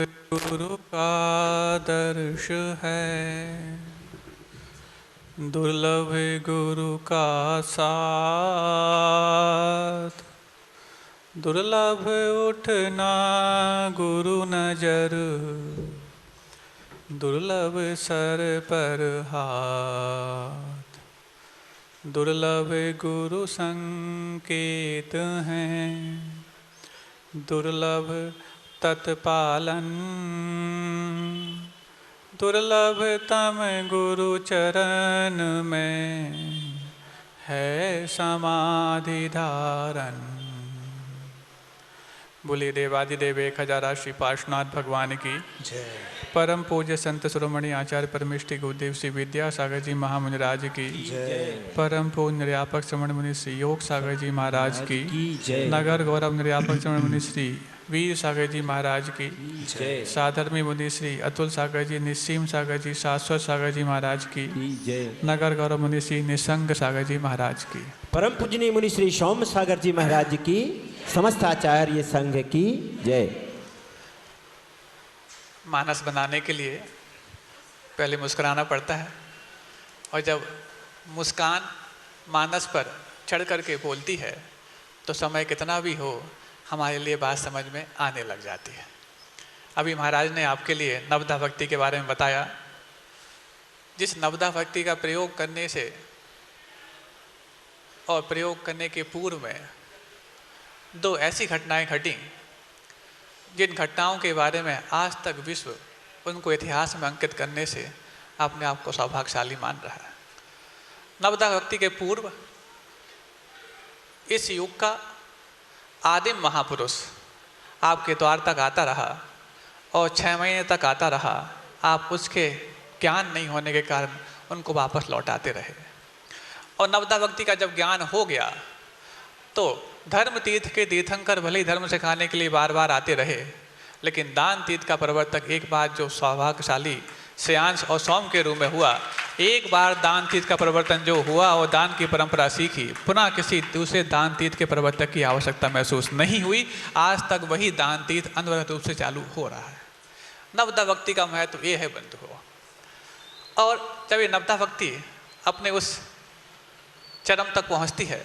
गुरु का दर्श है, दुर्लभ गुरु का साथ, दुर्लभ उठना गुरु नजर, दुर्लभ सर पर हाथ, दुर्लभ गुरु संकेत हैं, दुर्लभ तत्पालन, दुर्लभ तम गुरु चरण में है समाधि धारण। बोलिए देवादिदेव एक हजारा श्री पार्श्वनाथ भगवान की जय। परम पूज्य संत शिरोमणि आचार्य परमेष्टि गुरुदेव श्री विद्यासागर जी महामुनिराज की जय। परम पूज्य निर्यापक श्रवण मुनि श्री योग सागर जी महाराज की जय। नगर गौरव निर्यापक श्रवण मुनि श्री वीर सागर जी महाराज की जय। साधर्मी मुनि श्री अतुल सागर जी, निस्सीम सागर जी, शाश्वत सागर जी महाराज की जय। नगर गौरव मुनि श्री निसंग सागर जी महाराज की। परम पूजनीय मुनि श्री सौम्य सागर जी महाराज की, समस्त आचार्य संघ की जय। मानस बनाने के लिए पहले मुस्कुराना पड़ता है, और जब मुस्कान मानस पर चढ़ करके बोलती है तो समय कितना भी हो हमारे लिए बात समझ में आने लग जाती है। अभी महाराज ने आपके लिए नवधा भक्ति के बारे में बताया। जिस नवधा भक्ति का प्रयोग करने से और प्रयोग करने के पूर्व में दो ऐसी घटनाएं घटी जिन घटनाओं के बारे में आज तक विश्व उनको इतिहास में अंकित करने से अपने आप को सौभाग्यशाली मान रहा है। नवधा भक्ति के पूर्व इस युग का आदिम महापुरुष आपके द्वार तक आता रहा और 6 महीने तक आता रहा। आप उसके ज्ञान नहीं होने के कारण उनको वापस लौटाते रहे, और नवधा भक्ति का जब ज्ञान हो गया तो धर्म तीर्थ के तीर्थंकर भले ही धर्म सिखाने के लिए बार बार आते रहे, लेकिन दान तीर्थ का प्रवर्तक एक बार जो सौभाग्यशाली श्रेयांश और सौम के रूप में हुआ, एक बार दान तीर्थ का प्रवर्तन जो हुआ और दान की परंपरा सीखी, पुनः किसी दूसरे दान तीर्थ के प्रवर्तक की आवश्यकता महसूस नहीं हुई। आज तक वही दान तीर्थ अनवरत रूप से चालू हो रहा है। नवधा भक्ति का महत्व ये है बंधु। और जब ये नवधा भक्ति अपने उस चरम तक पहुँचती है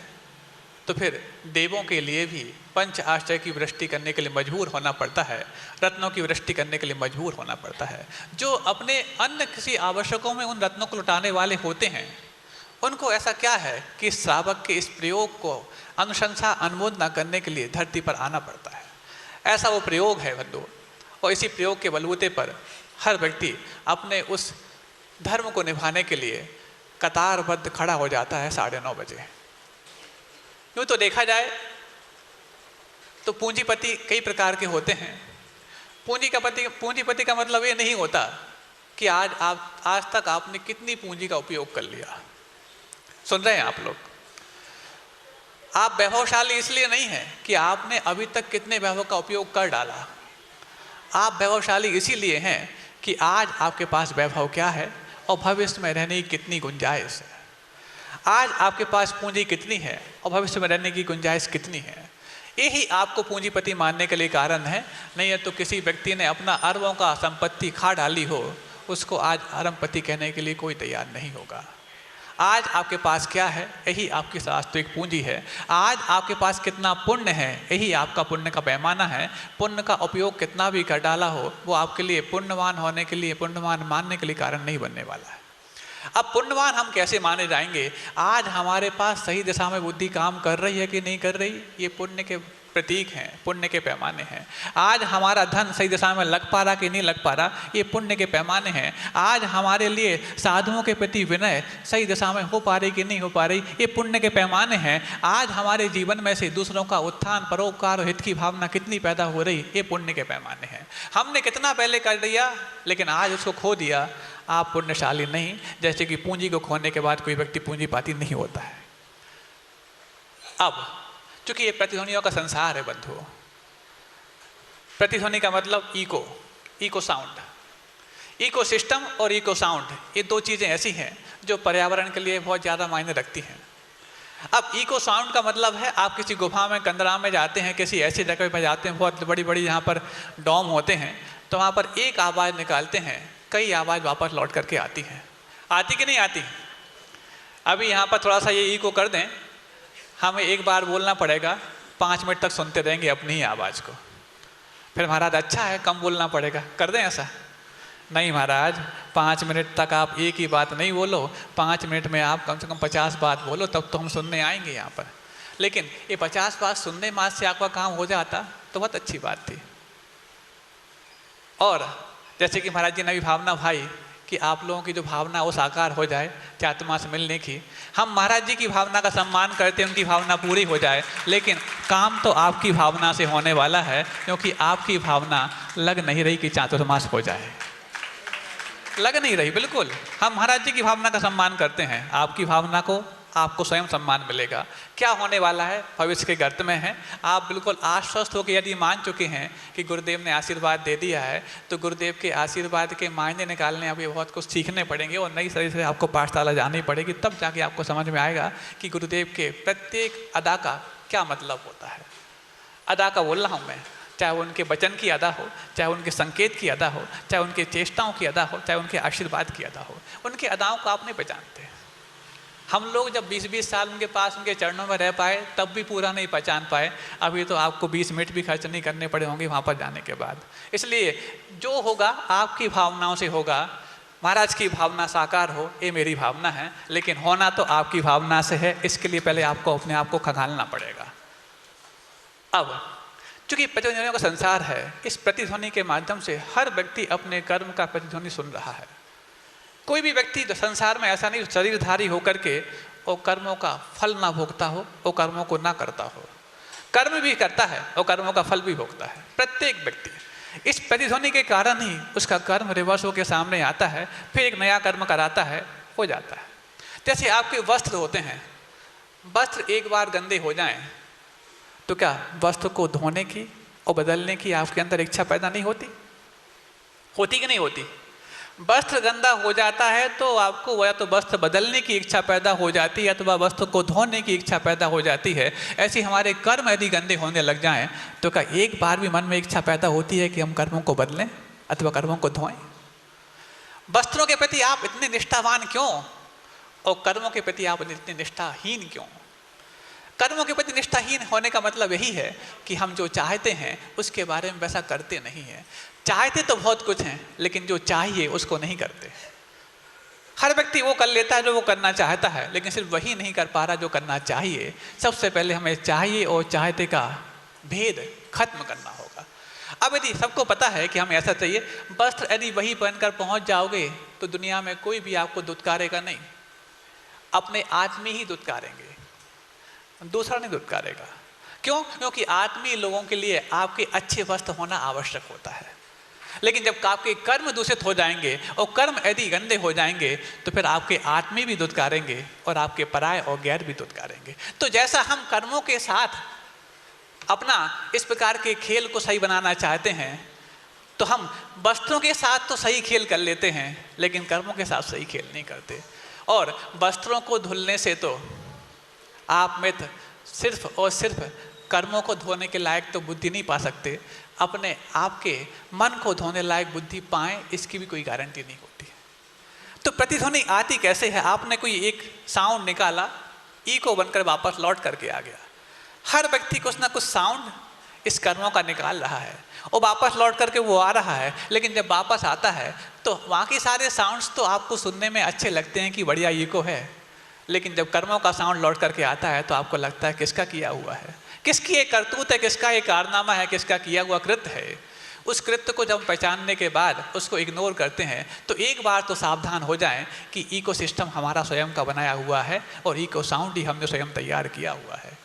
तो फिर देवों के लिए भी पंच आश्चर्य की वृष्टि करने के लिए मजबूर होना पड़ता है, रत्नों की वृष्टि करने के लिए मजबूर होना पड़ता है। जो अपने अन्य किसी आवश्यकों में उन रत्नों को लुटाने वाले होते हैं, उनको ऐसा क्या है कि श्रावक के इस प्रयोग को अनुशंसा अनुमोदन करने के लिए धरती पर आना पड़ता है। ऐसा वो प्रयोग है बंधु, और इसी प्रयोग के बलबूते पर हर व्यक्ति अपने उस धर्म को निभाने के लिए कतारबद्ध खड़ा हो जाता है 9:30 बजे। यूँ तो देखा जाए तो पूंजीपति कई प्रकार के होते हैं। पूंजीपति का मतलब ये नहीं होता कि आज तक आपने कितनी पूंजी का उपयोग कर लिया। सुन रहे हैं आप लोग? आप वैभवशाली इसलिए नहीं है कि आपने अभी तक कितने वैभव का उपयोग कर डाला। आप वैभवशाली इसीलिए हैं कि आज आपके पास वैभव क्या है और भविष्य में रहने की कितनी गुंजाइश है। आज आपके पास पूंजी कितनी है और भविष्य में रहने की गुंजाइश कितनी है। यही आपको पूंजीपति मानने के लिए कारण है। नहीं है तो किसी व्यक्ति ने अपना अरबों का संपत्ति खा डाली हो, उसको आज अरबपति कहने के लिए कोई तैयार नहीं होगा। आज आपके पास क्या है, यही आपकी वास्तविक पूंजी है। आज आपके पास कितना पुण्य है, यही आपका पुण्य का पैमाना है। पुण्य का उपयोग कितना भी कर डाला हो, वो आपके लिए पुण्यवान होने के लिए, पुण्यवान मानने के लिए कारण नहीं बनने वाला है। अब पुण्यवान हम कैसे माने जाएंगे? आज हमारे पास सही दिशा में बुद्धि काम कर रही है कि नहीं कर रही, ये पुण्य के प्रतीक हैं, पुण्य के पैमाने हैं। आज हमारा धन सही दिशा में लग पा रहा कि नहीं लग पा रहा, ये पुण्य के पैमाने हैं। आज हमारे लिए साधुओं के प्रति विनय सही दिशा में हो पा रही कि नहीं हो पा रही, ये पुण्य के पैमाने हैं। आज हमारे जीवन में से दूसरों का उत्थान, परोपकार और हित की भावना कितनी पैदा हो रही, ये पुण्य के पैमाने हैं। हमने कितना पहले कर दिया लेकिन आज उसको खो दिया, आप पुण्यशाली नहीं। जैसे कि पूंजी को खोने के बाद कोई व्यक्ति पूंजीपाती नहीं होता है। अब चूंकि ये प्रतिध्वनियों का संसार है बंधु, प्रतिध्वनि का मतलब इको साउंड, इको सिस्टम और इको साउंड, ये दो चीज़ें ऐसी हैं जो पर्यावरण के लिए बहुत ज़्यादा मायने रखती हैं। अब इको साउंड का मतलब है आप किसी गुफा में, कंदरा में जाते हैं, किसी ऐसी जगह पर जाते हैं बहुत बड़ी बड़ी जहाँ पर डॉम होते हैं, तो वहाँ पर एक आवाज़ निकालते हैं, कई आवाज़ वापस लौट करके आती हैं। आती कि नहीं आती? अभी यहाँ पर थोड़ा सा ये इको कर दें, हमें एक बार बोलना पड़ेगा, 5 मिनट तक सुनते रहेंगे अपनी ही आवाज़ को। फिर महाराज अच्छा है, कम बोलना पड़ेगा, कर दें ऐसा? नहीं महाराज, 5 मिनट तक आप एक ही बात नहीं बोलो, 5 मिनट में आप कम से कम 50 बात बोलो, तब तो हम सुनने आएंगे यहाँ पर। लेकिन ये 50 बात सुनने मात्र से आपका काम हो जाता तो बहुत अच्छी बात थी। और जैसे कि महाराज जी ने भी भावना भाई कि आप लोगों की जो भावना वो साकार हो जाए चात्मा से मिलने की, हम महाराज जी की भावना का सम्मान करते हैं, उनकी भावना पूरी हो जाए, लेकिन काम तो आपकी भावना से होने वाला है, क्योंकि आपकी भावना लग नहीं रही कि चातुर्मास हो जाए, लग नहीं रही। बिल्कुल हम महाराज जी की भावना का सम्मान करते हैं, आपकी भावना को आपको स्वयं सम्मान मिलेगा। क्या होने वाला है भविष्य के गर्त में है, आप बिल्कुल आश्वस्त होकर यदि मान चुके हैं कि गुरुदेव ने आशीर्वाद दे दिया है, तो गुरुदेव के आशीर्वाद के मायने निकालने अभी बहुत कुछ सीखने पड़ेंगे और नई तरह से आपको पाठशाला जानी पड़ेगी, तब जाके आपको समझ में आएगा कि गुरुदेव के प्रत्येक अदा का क्या मतलब होता है। अदा का बोल रहा हूँ मैं, चाहे वो उनके वचन की अदा हो, चाहे उनके संकेत की अदा हो, चाहे उनके चेष्टाओं की अदा हो, चाहे उनके आशीर्वाद की अदा हो, उनके अदाओं को आप नहीं पहचानते। हम लोग जब 20-20 साल उनके पास उनके चरणों में रह पाए तब भी पूरा नहीं पहचान पाए, अभी तो आपको 20 मिनट भी खर्च नहीं करने पड़े होंगे वहाँ पर जाने के बाद। इसलिए जो होगा आपकी भावनाओं से होगा। महाराज की भावना साकार हो, ये मेरी भावना है, लेकिन होना तो आपकी भावना से है, इसके लिए पहले आपको अपने आप को खंगालना पड़ेगा। अब चूंकि प्रतिध्वनियों का संसार है, इस प्रतिध्वनि के माध्यम से हर व्यक्ति अपने कर्म का प्रतिध्वनि सुन रहा है। कोई भी व्यक्ति संसार में ऐसा नहीं शरीरधारी होकर के वो कर्मों का फल ना भोगता हो, वो कर्मों को ना करता हो। कर्म भी करता है और कर्मों का फल भी भोगता है प्रत्येक व्यक्ति। इस प्रतिध्वनि के कारण ही उसका कर्म रिवर्स होकर सामने आता है, फिर एक नया कर्म कराता है, हो जाता है। जैसे आपके वस्त्र होते हैं, वस्त्र एक बार गंदे हो जाएं तो क्या वस्त्र को धोने की और बदलने की आपके अंदर इच्छा पैदा नहीं होती? होती कि नहीं होती? वस्त्र गंदा हो जाता है तो आपको या तो वस्त्र बदलने की इच्छा पैदा हो जाती है, अथवा वस्त्र को धोने की इच्छा पैदा हो जाती है। ऐसे हमारे कर्म यदि गंदे होने लग जाएं तो क्या एक बार भी मन में इच्छा पैदा होती है कि हम कर्मों को बदलें अथवा कर्मों को धोएं? वस्त्रों के प्रति आप इतने निष्ठावान क्यों और कर्मों के प्रति आप इतने निष्ठाहीन क्यों? कर्मों के प्रति निष्ठाहीन होने का मतलब यही है कि हम जो चाहते हैं उसके बारे में वैसा करते नहीं हैं। चाहते तो बहुत कुछ हैं, लेकिन जो चाहिए उसको नहीं करते। हर व्यक्ति वो कर लेता है जो वो करना चाहता है, लेकिन सिर्फ वही नहीं कर पा रहा जो करना चाहिए। सबसे पहले हमें चाहिए और चाहते का भेद खत्म करना होगा। अब यदि सबको पता है कि हमें ऐसा चाहिए, वस्त्र यदि वही पहनकर पहुंच जाओगे तो दुनिया में कोई भी आपको दुत्कारेगा नहीं, अपने आदमी ही दुत्कारेंगे, दूसरा नहीं दुत्कारेगा। क्यों? क्योंकि आत्मीय लोगों के लिए आपके अच्छे वस्त्र होना आवश्यक होता है। लेकिन जब आपके कर्म दूषित हो जाएंगे और कर्म यदि गंदे हो जाएंगे तो फिर आपके आत्मी भी दुत्कारेंगे और आपके पराय और गैर भी दुत्कारेंगे। तो जैसा हम कर्मों के साथ अपना इस प्रकार के खेल को सही बनाना चाहते हैं, तो हम वस्त्रों के साथ तो सही खेल कर लेते हैं, लेकिन कर्मों के साथ सही खेल नहीं करते। और वस्त्रों को धुलने से तो आप में सिर्फ और सिर्फ कर्मों को धोने के लायक तो बुद्धि नहीं पा सकते, अपने आप के मन को धोने लायक बुद्धि पाएं इसकी भी कोई गारंटी नहीं होती। तो प्रतिध्वनि आती कैसे है? आपने कोई एक साउंड निकाला, इको बनकर वापस लौट करके आ गया। हर व्यक्ति कुछ ना कुछ साउंड इस कर्मों का निकाल रहा है और वापस लौट करके वो आ रहा है। लेकिन जब वापस आता है तो वहाँ के सारे साउंड्स तो आपको सुनने में अच्छे लगते हैं कि बढ़िया इको है, लेकिन जब कर्मों का साउंड लौट करके आता है तो आपको लगता है किसका किया हुआ है, किसकी एक करतूत है, किसका एक कारनामा है, किसका किया हुआ कृत्य है। उस कृत्य को जब पहचानने के बाद उसको इग्नोर करते हैं तो एक बार तो सावधान हो जाएं कि इकोसिस्टम हमारा स्वयं का बनाया हुआ है और इको साउंड ही हमने स्वयं तैयार किया हुआ है।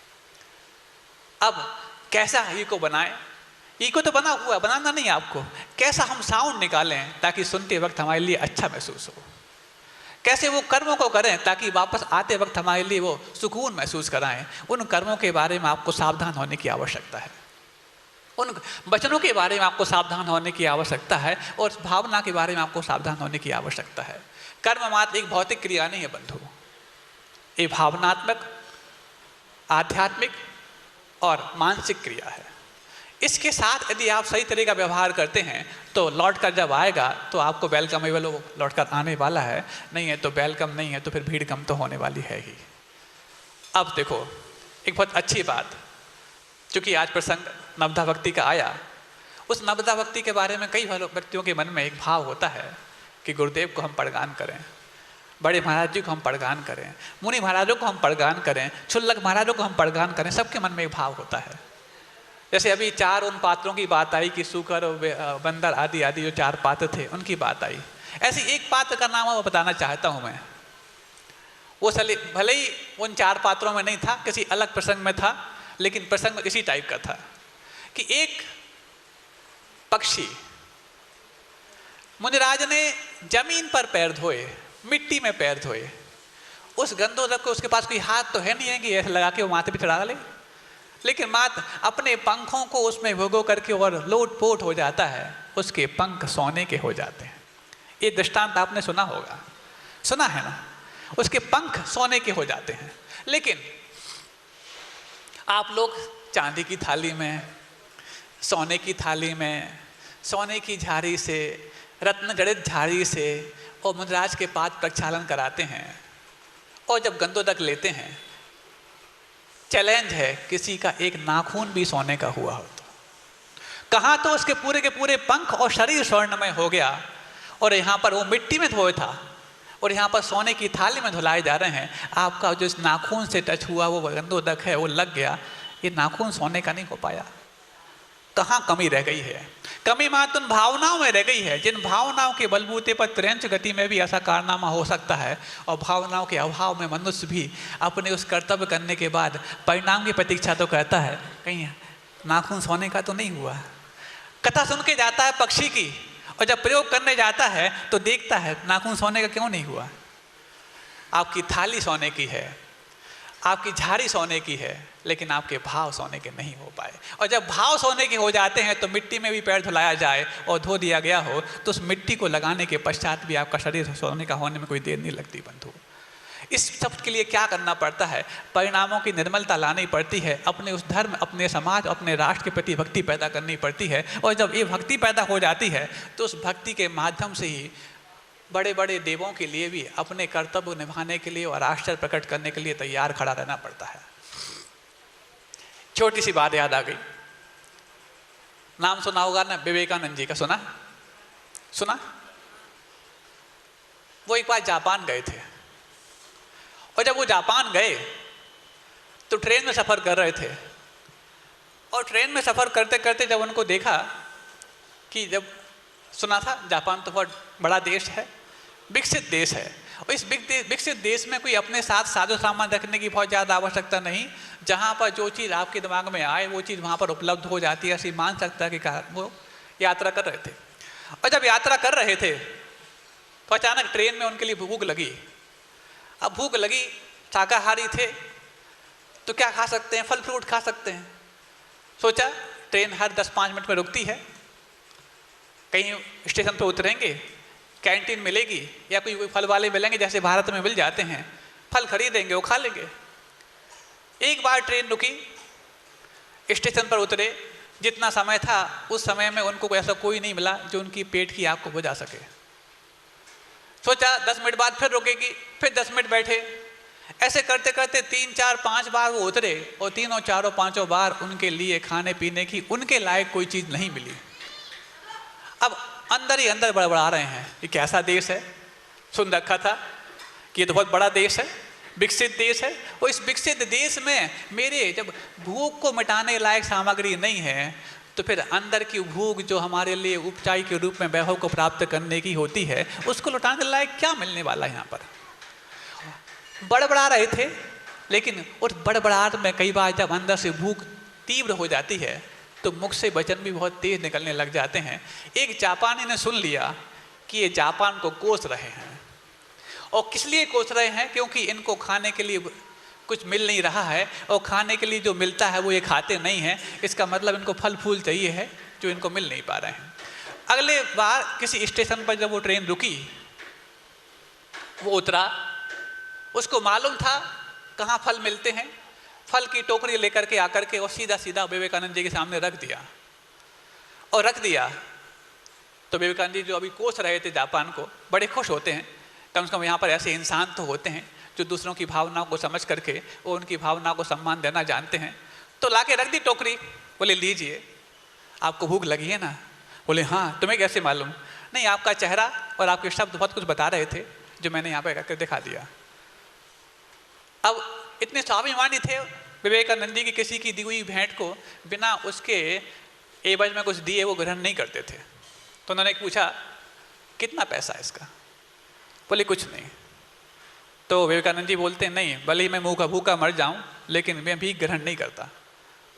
अब कैसा इको बनाएं? इको तो बना हुआ है, बनाना नहीं आपको। कैसा हम साउंड निकालें ताकि सुनते वक्त हमारे लिए अच्छा महसूस हो? कैसे वो कर्मों को करें ताकि वापस आते वक्त हमारे लिए वो सुकून महसूस कराएं? उन कर्मों के बारे में आपको सावधान होने की आवश्यकता है, उन वचनों के बारे में आपको सावधान होने की आवश्यकता है और भावना के बारे में आपको सावधान होने की आवश्यकता है। कर्म मात्र एक भौतिक क्रिया नहीं है बंधु, ये भावनात्मक, आध्यात्मिक और मानसिक क्रिया है। इसके साथ यदि आप सही तरह का व्यवहार करते हैं तो लौट कर जब आएगा तो आपको वेलकमेबल लौट कर आने वाला है, नहीं है तो वेलकम नहीं है तो फिर भीड़ कम तो होने वाली है ही। अब देखो एक बहुत अच्छी बात, चूँकि आज प्रसंग नवधा भक्ति का आया, उस नवधा भक्ति के बारे में कई व्यक्तियों के मन में एक भाव होता है कि गुरुदेव को हम प्रणाम करें, बड़े महाराज जी को हम प्रणाम करें, मुनि महाराजों को हम प्रणाम करें, क्षुल्लक महाराजों को हम प्रणाम करें। सबके मन में एक भाव होता है। जैसे अभी 4 उन पात्रों की बात आई कि सूकर, बंदर आदि आदि जो 4 पात्र थे उनकी बात आई। ऐसी एक पात्र का नाम मैं बताना चाहता हूँ मैं। वो भले ही उन 4 पात्रों में नहीं था, किसी अलग प्रसंग में था, लेकिन प्रसंग इसी टाइप का था कि एक पक्षी, मुनिराज ने जमीन पर पैर धोए, मिट्टी में पैर धोए, उस गंधोदक को उसके पास कोई हाथ तो है नहीं है कि ऐसे लगा के वो माथे पे चढ़ा ले, लेकिन मात्र अपने पंखों को उसमें भिगो करके और लोट पोट हो जाता है, उसके पंख सोने के हो जाते हैं। ये दृष्टांत आपने सुना होगा, सुना है ना, उसके पंख सोने के हो जाते हैं। लेकिन आप लोग चांदी की थाली में, सोने की थाली में, सोने की झाड़ी से, रत्न जड़ित झाड़ी से और मुनिराज के पाद प्रक्षालन कराते हैं, और जब गंधोदक लेते हैं, चैलेंज है किसी का एक नाखून भी सोने का हुआ हो तो, कहाँ तो उसके पूरे के पूरे पंख और शरीर स्वर्णमय हो गया, और यहाँ पर वो मिट्टी में धोए था और यहाँ पर सोने की थाली में धुलाए जा रहे हैं। आपका जो इस नाखून से टच हुआ वो गंधोदक है, वो लग गया, ये नाखून सोने का नहीं हो पाया। कहाँ कमी रह गई है? कमी मात्र उन भावनाओं में रह गई है जिन भावनाओं के बलबूते पर त्रियंच गति में भी ऐसा कारनामा हो सकता है, और भावनाओं के अभाव में मनुष्य भी अपने उस कर्तव्य करने के बाद परिणाम की प्रतीक्षा तो करता है, कहीं नाखून सोने का तो नहीं हुआ। कथा सुन के जाता है पक्षी की, और जब प्रयोग करने जाता है तो देखता है नाखून सोने का क्यों नहीं हुआ। आपकी थाली सोने की है, आपकी झाड़ी सोने की है, लेकिन आपके भाव सोने के नहीं हो पाए। और जब भाव सोने के हो जाते हैं तो मिट्टी में भी पैर धुलाया जाए और धो दिया गया हो तो उस मिट्टी को लगाने के पश्चात भी आपका शरीर सोने का होने में कोई देर नहीं लगती बंधु। इस सब के लिए क्या करना पड़ता है? परिणामों की निर्मलता लानी पड़ती है, अपने उस धर्म, अपने समाज, अपने राष्ट्र के प्रति भक्ति पैदा करनी पड़ती है। और जब ये भक्ति पैदा हो जाती है तो उस भक्ति के माध्यम से ही बड़े बड़े देवों के लिए भी अपने कर्तव्य निभाने के लिए और आश्चर्य प्रकट करने के लिए तैयार खड़ा रहना पड़ता है। छोटी सी बात याद आ गई, नाम सुना होगा ना विवेकानंद जी का, सुना? वो एक बार जापान गए थे, और जब वो जापान गए तो ट्रेन में सफ़र कर रहे थे, और ट्रेन में सफ़र करते करते जब उनको देखा कि, जब सुना था जापान तो बहुत बड़ा देश है, विकसित देश है, और इस विकसित देश में कोई अपने साथ साजो सामान रखने की बहुत ज़्यादा आवश्यकता नहीं, जहाँ पर जो चीज़ आपके दिमाग में आए वो चीज़ वहाँ पर उपलब्ध हो जाती है, ऐसी मान सकता है कि वो यात्रा कर रहे थे। और जब यात्रा कर रहे थे तो अचानक ट्रेन में उनके लिए भूख लगी। अब भूख लगी, शाकाहारी थे तो क्या खा सकते हैं, फल फ्रूट खा सकते हैं। सोचा ट्रेन हर 10-5 मिनट में रुकती है, कहीं स्टेशन पर उतरेंगे, कैंटीन मिलेगी या कोई फल वाले मिलेंगे जैसे भारत में मिल जाते हैं, फल खरीदेंगे, वो खा लेंगे। एक बार ट्रेन रुकी, स्टेशन पर उतरे, जितना समय था उस समय में उनको ऐसा कोई नहीं मिला जो उनकी पेट की आग को बुझा सके। सोचा 10 मिनट बाद फिर रुकेगी, फिर 10 मिनट बैठे, ऐसे करते करते 3, 4, 5 बार वो उतरे, और 3, 4, 5 बार उनके लिए खाने पीने की उनके लायक कोई चीज़ नहीं मिली। अब अंदर ही अंदर बड़बड़ा रहे हैं, ये कैसा देश है, सुन रखा था कि ये तो बहुत बड़ा देश है, विकसित देश है, और इस विकसित देश में मेरे जब भूख को मिटाने लायक सामग्री नहीं है तो फिर अंदर की भूख जो हमारे लिए उपचार के रूप में वैभव को प्राप्त करने की होती है, उसको लौटाने लायक क्या मिलने वाला है। यहाँ पर बड़बड़ा रहे थे, लेकिन उस बड़बड़ाहट में कई बार जब अंदर से भूख तीव्र हो जाती है तो मुख से वचन भी बहुत तेज निकलने लग जाते हैं। एक जापानी ने सुन लिया कि ये जापान को कोस रहे हैं, और किस लिए कोस रहे हैं, क्योंकि इनको खाने के लिए कुछ मिल नहीं रहा है, और खाने के लिए जो मिलता है वो ये खाते नहीं हैं, इसका मतलब इनको फल फूल चाहिए है जो इनको मिल नहीं पा रहे हैं। अगले बार किसी स्टेशन पर जब वो ट्रेन रुकी, वो उतरा, उसको मालूम था कहाँ फल मिलते हैं, फल की टोकरी लेकर के आकर के और सीधा सीधा विवेकानंद जी के सामने रख दिया। और रख दिया। तो विवेकानंद जी जो अभी कोस रहे थे जापान को, बड़े खुश होते हैं, कम से कम यहाँ पर ऐसे इंसान तो होते हैं जो दूसरों की भावनाओं को समझ करके वो उनकी भावनाओं को सम्मान देना जानते हैं। तो लाके रख दी टोकरी, बोले लीजिए, आपको भूख लगी है ना? बोले हाँ, तुम्हें कैसे मालूम? नहीं, आपका चेहरा और आपके शब्द बहुत कुछ बता रहे थे जो मैंने यहाँ पे करके दिखा दिया। अब इतने स्वाभिमानी थे विवेकानंद जी की किसी की दी हुई भेंट को बिना उसके एवज में कुछ दिए वो ग्रहण नहीं करते थे। तो उन्होंने पूछा कितना पैसा है इसका? बोले कुछ नहीं। तो विवेकानंद जी बोलते हैं नहीं, भले ही मैं मुँह का भूखा मर जाऊं लेकिन मैं भीख ग्रहण नहीं करता।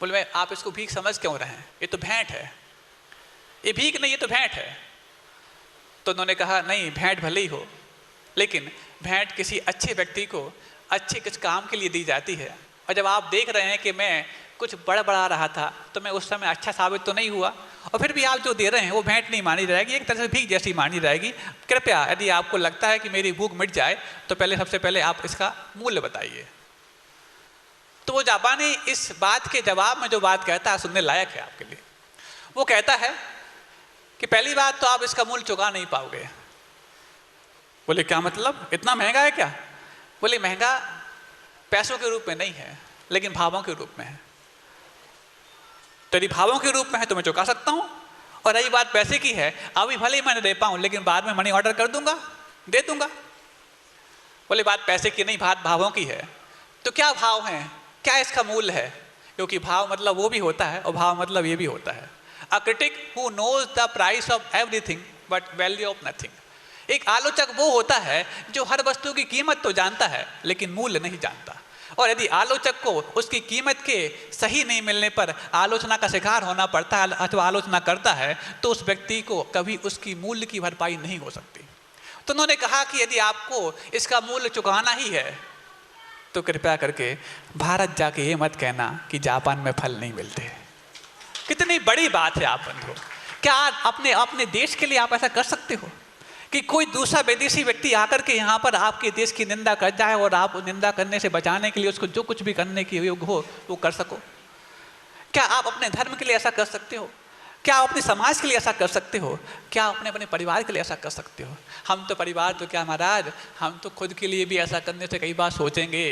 बोले मैं, आप इसको भीख समझ क्यों रहे हैं? ये तो भेंट है। ये भीख नहीं, ये तो भेंट है। तो उन्होंने कहा नहीं, भेंट भले ही हो लेकिन भेंट किसी अच्छे व्यक्ति को अच्छे कुछ काम के लिए दी जाती है। और जब आप देख रहे हैं कि मैं कुछ बड़ा रहा था तो मैं उस समय अच्छा साबित तो नहीं हुआ, और फिर भी आप जो दे रहे हैं वो भेंट नहीं मानी जाएगी, एक तरह से भीख जैसी मानी जाएगी। कृपया यदि आपको लगता है कि मेरी भूख मिट जाए तो सबसे पहले आप इसका मूल्य बताइए। तो वो जापानी इस बात के जवाब में जो बात कहता है सुनने लायक है आपके लिए। वो कहता है कि पहली बात तो आप इसका मूल्य चुका नहीं पाओगे। बोले क्या मतलब, इतना महंगा है क्या? बोले महंगा पैसों के रूप में नहीं है लेकिन भावों के रूप में है। तो यदि भावों के रूप में है तो मैं चुका सकता हूँ, और रही बात पैसे की है, अभी भले ही मैं दे पाऊँ लेकिन बाद में मनी ऑर्डर कर दूंगा, दे दूंगा। बोले बात पैसे की नहीं, बात भावों की है। तो क्या भाव है, क्या इसका मूल्य है? क्योंकि भाव मतलब वो भी होता है और भाव मतलब ये भी होता है। A critic who knows the price of everything but value of nothing. एक आलोचक वो होता है जो हर वस्तु की कीमत तो जानता है लेकिन मूल्य नहीं जानता। और यदि आलोचक को उसकी कीमत के सही नहीं मिलने पर आलोचना का शिकार होना पड़ता है अथवा आलोचना करता है तो उस व्यक्ति को कभी उसकी मूल्य की भरपाई नहीं हो सकती। तो उन्होंने कहा कि यदि आपको इसका मूल्य चुकाना ही है तो कृपया करके भारत जाके ये मत कहना कि जापान में फल नहीं मिलते। कितनी बड़ी बात है आप बंधु। क्या अपने देश के लिए आप ऐसा कर सकते हो कि कोई दूसरा विदेशी व्यक्ति आकर के यहाँ पर आपके देश की निंदा कर जाए और आप निंदा करने से बचाने के लिए उसको जो कुछ भी करने की योग हो वो कर सको? क्या आप अपने धर्म के लिए ऐसा कर सकते हो? क्या आप अपने समाज के लिए ऐसा कर सकते हो? क्या आप अपने परिवार के लिए ऐसा कर सकते हो? हम तो परिवार तो क्या महाराज, हम तो खुद के लिए भी ऐसा करने से कई बार सोचेंगे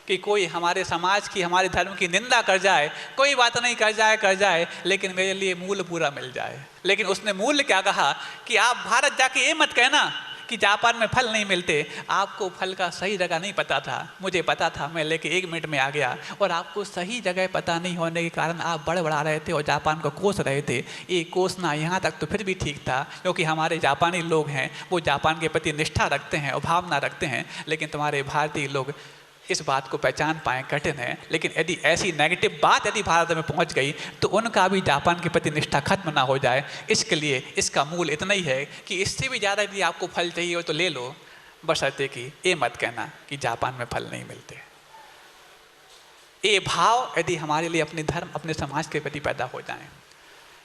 कि कोई हमारे समाज की, हमारे धर्म की निंदा कर जाए, कोई बात नहीं, कर जाए लेकिन मेरे लिए मूल्य पूरा मिल जाए। लेकिन उसने मूल्य क्या कहा कि आप भारत जाके ये मत कहना कि जापान में फल नहीं मिलते। आपको फल का सही जगह नहीं पता था, मुझे पता था, मैं लेके 1 मिनट में आ गया। और आपको सही जगह पता नहीं होने के कारण आप बड़बड़ा रहे थे और जापान को कोस रहे थे। ये कोसना यहाँ तक तो फिर भी ठीक था क्योंकि हमारे जापानी लोग हैं वो जापान के प्रति निष्ठा रखते हैं और भावना रखते हैं, लेकिन तुम्हारे भारतीय लोग इस बात को पहचान पाएँ कठिन है। लेकिन यदि ऐसी नेगेटिव बात यदि भारत में पहुंच गई तो उनका भी जापान के प्रति निष्ठा खत्म ना हो जाए। इसके लिए इसका मूल्य इतना ही है कि इससे भी ज़्यादा यदि आपको फल चाहिए हो तो ले लो, बशर्ते कि ये मत कहना कि जापान में फल नहीं मिलते। ये भाव यदि हमारे लिए अपने धर्म, अपने समाज के प्रति पैदा हो जाए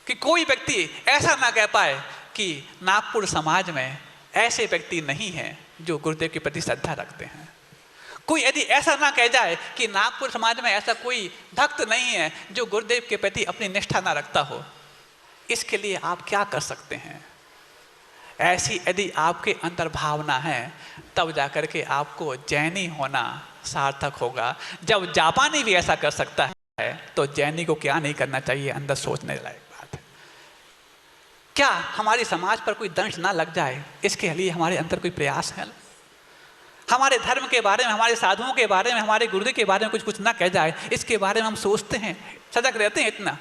कि कोई व्यक्ति ऐसा ना कह पाए कि नागपुर समाज में ऐसे व्यक्ति नहीं हैं जो गुरुदेव के प्रति श्रद्धा रखते हैं। कोई यदि ऐसा ना कह जाए कि नागपुर समाज में ऐसा कोई भक्त नहीं है जो गुरुदेव के प्रति अपनी निष्ठा ना रखता हो। इसके लिए आप क्या कर सकते हैं? ऐसी यदि आपके अंदर भावना है तब जाकर के आपको जैनी होना सार्थक होगा। जब जापानी भी ऐसा कर सकता है तो जैनी को क्या नहीं करना चाहिए, अंदर सोचने लायक बात है। क्या हमारे समाज पर कोई दंश ना लग जाए इसके लिए हमारे अंदर कोई प्रयास है? हमारे धर्म के बारे में, हमारे साधुओं के बारे में, हमारे गुरुदेव के बारे में कुछ ना कह जाए इसके बारे में हम सोचते हैं, सजग रहते हैं।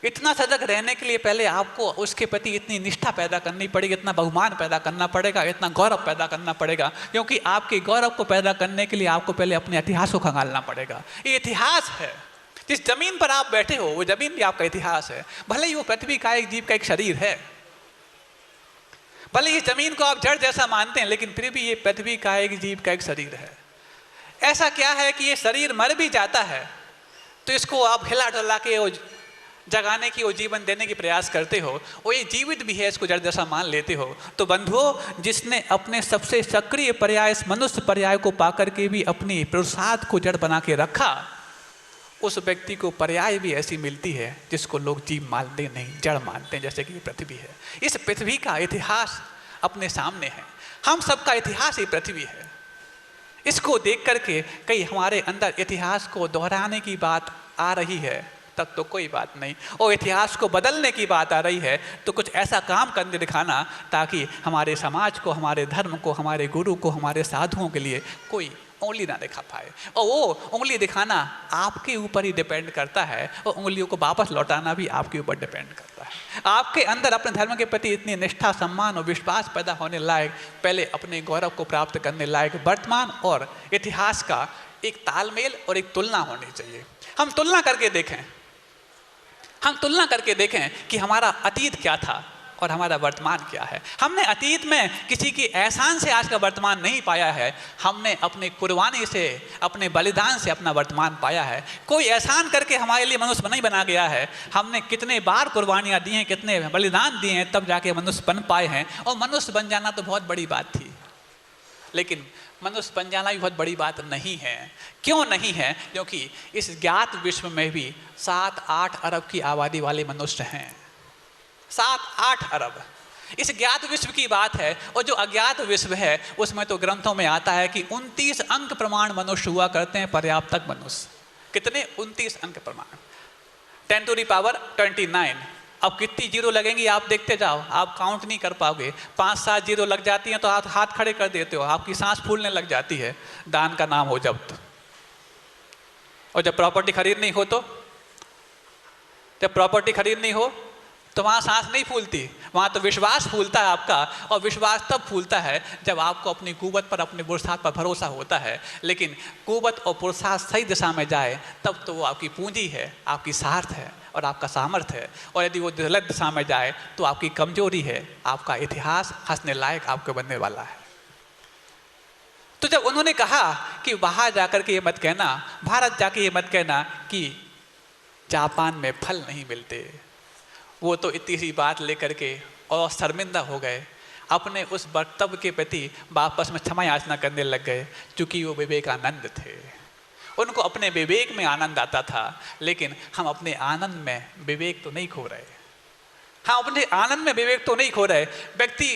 इतना सजग रहने के लिए पहले आपको उसके प्रति इतनी निष्ठा पैदा करनी पड़ेगी, इतना बहुमान पैदा करना पड़ेगा, इतना गौरव पैदा करना पड़ेगा। क्योंकि आपके गौरव को पैदा करने के लिए आपको पहले अपने इतिहास को खंगालना पड़ेगा। ये इतिहास है, जिस जमीन पर आप बैठे हो वो जमीन भी आपका इतिहास है। भले ही वो पृथ्वी का एक जीव का एक शरीर है, भले इस जमीन को आप जड़ जैसा मानते हैं लेकिन फिर भी ये पृथ्वी का एक जीव का एक शरीर है। ऐसा क्या है कि ये शरीर मर भी जाता है तो इसको आप हिला डुला के जगाने की, वो जीवन देने की प्रयास करते हो, वो ये जीवित भी है, इसको जड़ जैसा मान लेते हो। तो बंधुओं, जिसने अपने सबसे सक्रिय पर्याय इस मनुष्य पर्याय को पाकर के भी अपनी पुरुषार्थ को जड़ बना के रखा, उस व्यक्ति को पर्याय भी ऐसी मिलती है जिसको लोग जीव मानते नहीं, जड़ मानते हैं, जैसे कि ये पृथ्वी है। इस पृथ्वी का इतिहास अपने सामने है, हम सबका इतिहास ही पृथ्वी है। इसको देख करके कहीं हमारे अंदर इतिहास को दोहराने की बात आ रही है तब तो कोई बात नहीं, और इतिहास को बदलने की बात आ रही है तो कुछ ऐसा काम करके दिखाना ताकि हमारे समाज को, हमारे धर्म को, हमारे गुरु को, हमारे साधुओं के लिए कोई उंगली ना दिखा पाए। और वो उंगली दिखाना आपके ऊपर ही डिपेंड करता है, और उंगलियों को वापस लौटाना भी आपके ऊपर डिपेंड करता है। आपके अंदर अपने धर्म के प्रति इतनी निष्ठा, सम्मान और विश्वास पैदा होने लायक, पहले अपने गौरव को प्राप्त करने लायक वर्तमान और इतिहास का एक तालमेल और एक तुलना होनी चाहिए। हम तुलना करके देखें कि हमारा अतीत क्या था और हमारा वर्तमान क्या है। हमने अतीत में किसी की एहसान से आज का वर्तमान नहीं पाया है, हमने अपने कुर्बानी से, अपने बलिदान से अपना वर्तमान पाया है। कोई एहसान करके हमारे लिए मनुष्य नहीं बना गया है, हमने कितने बार कुर्बानियाँ दी हैं, कितने बलिदान दिए हैं, तब जाके मनुष्य बन पाए हैं। और मनुष्य बन जाना तो बहुत बड़ी बात थी, लेकिन मनुष्य बन जाना भी बहुत बड़ी बात नहीं है। क्यों नहीं है? क्योंकि इस ज्ञात विश्व में भी 7-8 अरब की आबादी वाले मनुष्य हैं। 7-8 अरब इस ज्ञात विश्व की बात है। और जो अज्ञात विश्व है उसमें तो ग्रंथों में आता है कि 29 अंक प्रमाण मनुष्य हुआ करते हैं, पर्याप्तक मनुष्य। कितने? 29 अंक प्रमाण, 10⁻29। अब कितनी जीरो लगेंगी आप देखते जाओ, आप काउंट नहीं कर पाओगे। 5-7 जीरो लग जाती हैं तो आप हाथ खड़े कर देते हो, आपकी सांस फूलने लग जाती है। दान का नाम हो जब और जब प्रॉपर्टी खरीदनी हो तो वहाँ सांस नहीं फूलती, वहाँ तो विश्वास फूलता है आपका। और विश्वास तब फूलता है जब आपको अपनी कुव्वत पर, अपने पुरुषार्थ पर भरोसा होता है। लेकिन कुव्वत और पुरुषार्थ सही दिशा में जाए तब तो वो आपकी पूंजी है, आपकी सार्थ है और आपका सामर्थ्य है। और यदि वो गलत दिशा में जाए तो आपकी कमजोरी है, आपका इतिहास हंसने लायक आपको बनने वाला है। तो जब उन्होंने कहा कि बाहर जाकर के ये मत कहना, भारत जाके ये मत कहना कि जापान में फल नहीं मिलते, वो तो इतनी सी बात लेकर के और शर्मिंदा हो गए। अपने उस वक्तव्य के प्रति वापस में क्षमा याचना करने लग गए, क्योंकि वो विवेकानंद थे। उनको अपने विवेक में आनंद आता था, लेकिन हम अपने आनंद में विवेक तो नहीं खो रहे। हम अपने आनंद में विवेक तो नहीं खो रहे। व्यक्ति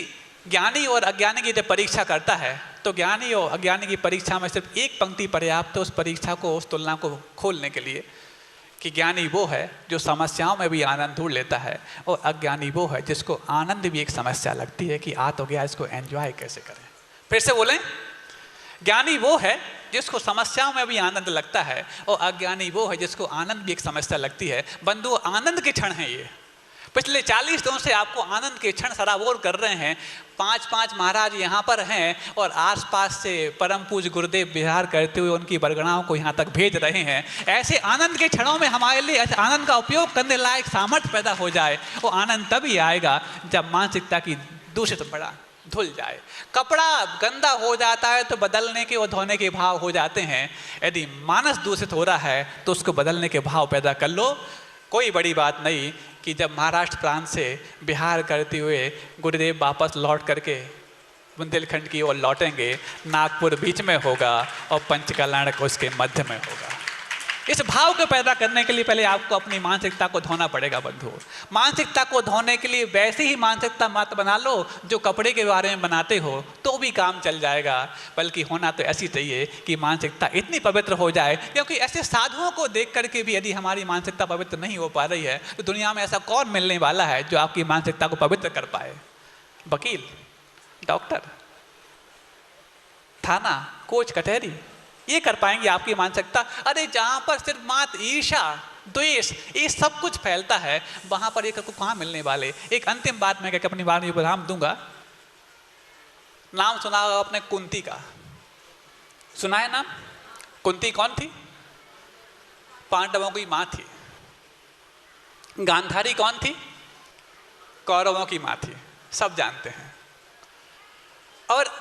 ज्ञानी और अज्ञानी की जब परीक्षा करता है तो ज्ञानी और अज्ञानी की परीक्षा में सिर्फ एक पंक्ति पर्याप्त है उस परीक्षा को, उस तुलना को खोलने के लिए, कि ज्ञानी वो है जो समस्याओं में भी आनंद ढूंढ लेता है, और अज्ञानी वो है जिसको आनंद भी एक समस्या लगती है कि आ तो गया, इसको एंजॉय कैसे करें। फिर से बोलें, ज्ञानी वो है जिसको समस्याओं में भी आनंद लगता है, और अज्ञानी वो है जिसको आनंद भी एक समस्या लगती है। बंधु, आनंद के क्षण हैं ये। पिछले 40 दिनों से आपको आनंद के क्षण सराबोर कर रहे हैं। 5-5 महाराज यहाँ पर हैं और आसपास से परम पूज्य गुरुदेव विहार करते हुए उनकी बरगणाओं को यहाँ तक भेज रहे हैं। ऐसे आनंद के क्षणों में हमारे लिए ऐसे आनंद का उपयोग करने लायक सामर्थ्य पैदा हो जाए। वो आनंद तभी आएगा जब मानसिकता की दूषित बड़ा धुल जाए। कपड़ा गंदा हो जाता है तो बदलने के और धोने के भाव हो जाते हैं। यदि मानस दूषित हो रहा है तो उसको बदलने के भाव पैदा कर लो। कोई बड़ी बात नहीं कि जब महाराष्ट्र प्रांत से बिहार करते हुए गुरुदेव वापस लौट करके बुंदेलखंड की ओर लौटेंगे, नागपुर बीच में होगा और पंचकल्याण उसके मध्य में होगा। इस भाव को पैदा करने के लिए पहले आपको अपनी मानसिकता को धोना पड़ेगा बंधु। मानसिकता को धोने के लिए वैसे ही मानसिकता मत बना लो जो कपड़े के बारे में बनाते हो, तो भी काम चल जाएगा। बल्कि होना तो ऐसी चाहिए कि मानसिकता इतनी पवित्र हो जाए, क्योंकि ऐसे साधुओं को देख करके भी यदि हमारी मानसिकता पवित्र नहीं हो पा रही है तो दुनिया में ऐसा कौन मिलने वाला है जो आपकी मानसिकता को पवित्र कर पाए? वकील, डॉक्टर, थाना, कोच, कचहरी, ये कर पाएंगे आपकी मानसिकता? अरे जहां पर सिर्फ मात ईर्ष्या, द्वेष, ये सब कुछ फैलता है, वहां पर एक को कहां मिलने वाले। एक अंतिम बात मैं कहकर अपनी बात में विराम दूंगा। नाम सुना होगा आपने कुंती का, सुना है नाम? कुंती कौन थी? पांडवों की मां थी। गांधारी कौन थी? कौरवों की मां थी, सब जानते हैं। और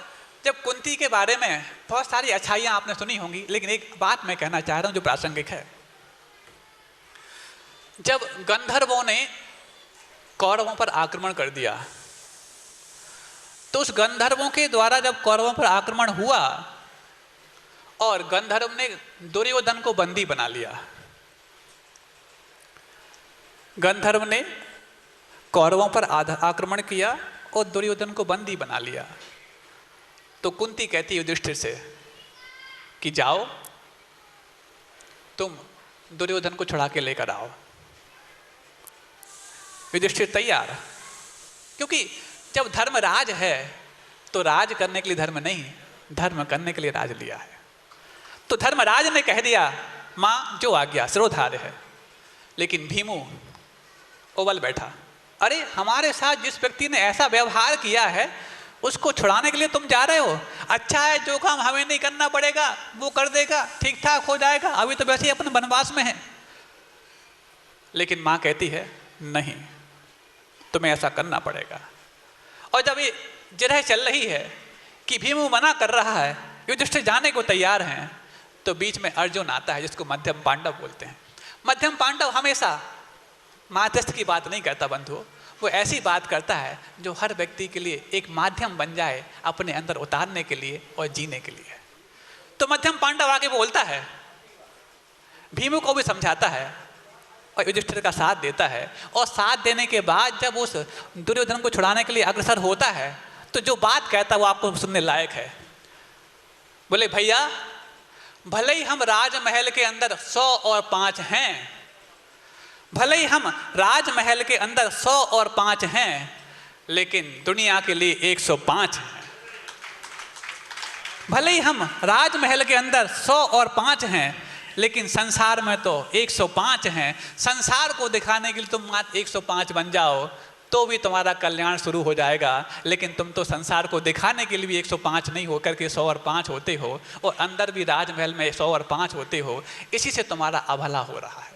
जब कुंती के बारे में बहुत सारी अच्छाइयां आपने सुनी होंगी, लेकिन एक बात मैं कहना चाह रहा हूं जो प्रासंगिक है। जब गंधर्वों ने कौरवों पर आक्रमण कर दिया तो उस गंधर्वों के द्वारा जब कौरवों पर आक्रमण हुआ और गंधर्व ने दुर्योधन को बंदी बना लिया, गंधर्व ने कौरवों पर आक्रमण किया और दुर्योधन को बंदी बना लिया। तो कुंती कहती है युधिष्ठिर से कि जाओ तुम दुर्योधन को छुड़ा के लेकर आओ। युधिष्ठिर तैयार, क्योंकि जब धर्म राज है तो राज करने के लिए धर्म नहीं, धर्म करने के लिए राज लिया है। तो धर्मराज ने कह दिया मां जो आज्ञा, सिरोधार्य है। लेकिन भीमू उबल बैठा, अरे हमारे साथ जिस व्यक्ति ने ऐसा व्यवहार किया है उसको छुड़ाने के लिए तुम जा रहे हो। अच्छा है, जो काम हमें नहीं करना पड़ेगा वो कर देगा, ठीक ठाक हो जाएगा, अभी तो वैसे ही अपने वनवास में है। लेकिन मां कहती है नहीं, तुम्हें ऐसा करना पड़ेगा। और जब ये जिरह चल रही है कि भीमू मना कर रहा है, युधिष्ठिर जाने को तैयार हैं, तो बीच में अर्जुन आता है जिसको मध्यम पांडव बोलते हैं। मध्यम पांडव हमेशा माध्यस्थ की बात नहीं करता बंधु, वो ऐसी बात करता है जो हर व्यक्ति के लिए एक माध्यम बन जाए अपने अंदर उतारने के लिए और जीने के लिए। तो मध्यम पांडव आगे बोलता है, भीमू को भी समझाता है और युधिष्ठिर का साथ देता है। और साथ देने के बाद जब उस दुर्योधन को छुड़ाने के लिए अग्रसर होता है तो जो बात कहता है वो आपको सुनने लायक है। बोले भैया, भले ही हम राजमहल के अंदर 100 और 5 हैं, भले ही हम राजमहल के अंदर 100 और 5 हैं, लेकिन दुनिया के लिए 105 हैं। भले ही हम राजमहल के अंदर 100 और 5 हैं, लेकिन संसार में तो 105 हैं। संसार को दिखाने के लिए तुम मात्र 105 बन जाओ तो भी तुम्हारा कल्याण शुरू हो जाएगा। लेकिन तुम तो संसार को दिखाने के लिए भी 105 नहीं होकर के 100 और 5 होते हो, और अंदर भी राजमहल में 100 और 5 होते हो। इसी से तुम्हारा अभला हो रहा है।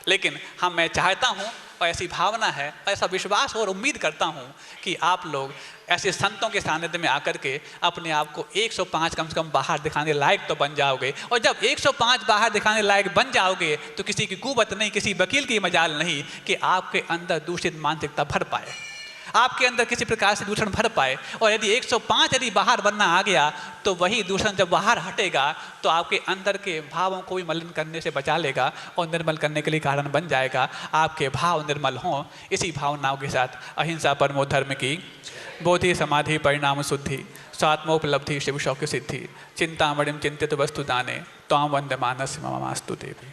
लेकिन मैं चाहता हूँ और ऐसी भावना है, ऐसा विश्वास और उम्मीद करता हूँ कि आप लोग ऐसे संतों के सानिध्य में आकर के अपने आप को 105 कम से कम बाहर दिखाने लायक तो बन जाओगे। और जब 105 बाहर दिखाने लायक बन जाओगे तो किसी की कुवत नहीं, किसी वकील की मजाल नहीं कि आपके अंदर दूषित मानसिकता भर पाए, आपके अंदर किसी प्रकार से दूषण भर पाए। और यदि 105 यदि बाहर बनना आ गया तो वही दूषण जब बाहर हटेगा तो आपके अंदर के भावों को भी मलिन करने से बचा लेगा और निर्मल करने के लिए कारण बन जाएगा। आपके भाव निर्मल हों, इसी भावनाओं के साथ अहिंसा परमो धर्म की, बोधि समाधि परिणाम शुद्धि, स्वात्मोपलब्धि शिव शौक्य सिद्धि, चिंतामणिम चिंतित वस्तु दाने, त्वां वंदमानस्य ममास्तु देवी।